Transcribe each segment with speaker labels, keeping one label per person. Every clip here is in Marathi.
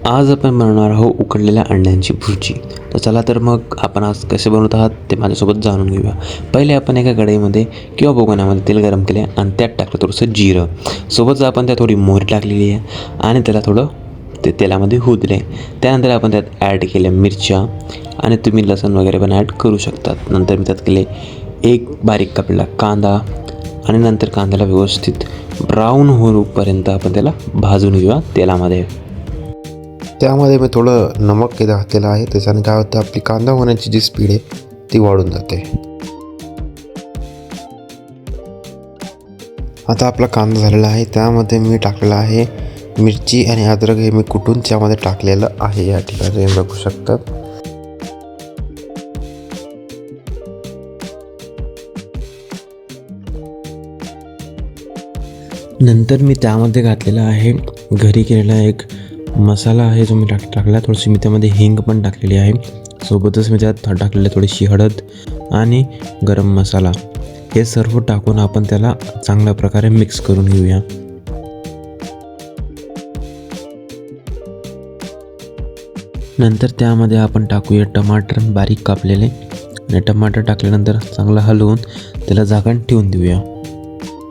Speaker 1: आज आपण बनवणार आहोत उकडलेल्या अंड्यांची भुर्जी. तर चला तर मग आपण आज कसे बनवत आहात ते माझ्यासोबत जाणून घेऊया. पहिले आपण एका कढईमध्ये किंवा भगोन्यामध्ये तेल गरम केले आणि त्यात टाकलं थोडंसं जिरं. सोबतच आपण त्यात थोडी मोहरी टाकलेली आहे आणि त्याला थोडं ते तेलामध्ये होऊ दिले. त्यानंतर आपण त्यात ॲड केल्या मिरच्या आणि तुम्ही लसूण वगैरे पण ॲड करू शकतात. नंतर मी त्यात केले एक बारीक कापलेला कांदा आणि नंतर कांद्याला व्यवस्थित ब्राऊन होईपर्यंत आपण त्याला भाजून घेऊया तेलामध्ये.
Speaker 2: त्यामध्ये मी थोडं नमक घातलेलं आहे. त्याच्याने काय होतं, आपली कांदा होण्याची जी स्पीड आहे ती वाढून जाते. आता आपला कांदा झालेला आहे. त्यामध्ये मी टाकलेला आहे मिरची आणि अद्रक. हे मी कुटून त्यामध्ये टाकलेलं आहे. या ठिकाणी तुम्ही बघू शकतात.
Speaker 1: नंतर मी त्यामध्ये घातलेला आहे घरी केलेला एक मसाला आहे जो मी टाकला. थोडीशी मी त्यामध्ये हिंग पण टाकलेली आहे. सोबतच मी त्यात टाकलेली थोडीशी हळद आणि गरम मसाला. हे सर्व टाकून आपण त्याला चांगल्या प्रकारे मिक्स करून घेऊया. नंतर त्यामध्ये आपण टाकूया टमाटर बारीक कापलेले आणि टमाटर टाकल्यानंतर चांगलं हलवून त्याला झाकण ठेवून देऊया.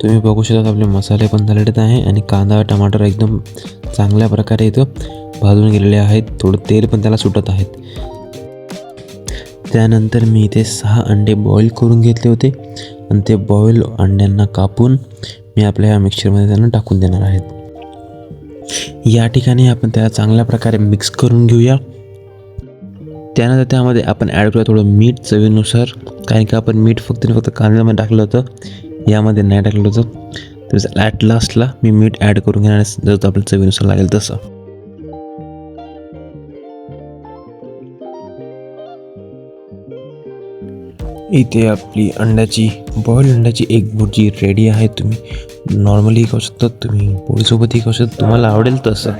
Speaker 1: तुम्ही बघू शकता आपले मसाले पण झालेले आहे आणि कांदा टमाटर एकदम चांगल्या प्रकारे इथं भाजून गेलेले आहेत. थोडं तेल पण त्याला सुटत आहेत. त्यानंतर मी इथे 6 अंडे बॉईल करून घेतले होते आणि ते बॉईल अंड्यांना कापून मी आपल्या या मिक्सरमध्ये त्यांना टाकून देणार आहेत. या ठिकाणी आपण त्याला चांगल्या प्रकारे मिक्स करून घेऊया. त्यानंतर त्यामध्ये आपण ॲड करूया थोडं मीठ चवीनुसार, कारण की आपण मीठ फक्त कांद्यामध्ये टाकलं होतं, यामध्ये नाही टाकलं होतं. तर ॲट लास्टला मी मीठ ॲड करून घेणार जसं आपल्या चवीनुसार लागेल तसं. इथे आपली बॉईल अंड्याची एक भुर्जी रेडी आहे. तुम्ही नॉर्मली खाऊ शकता, तुम्ही पोळीसोबतही खाऊ शकता, तुम्हाला आवडेल तसं.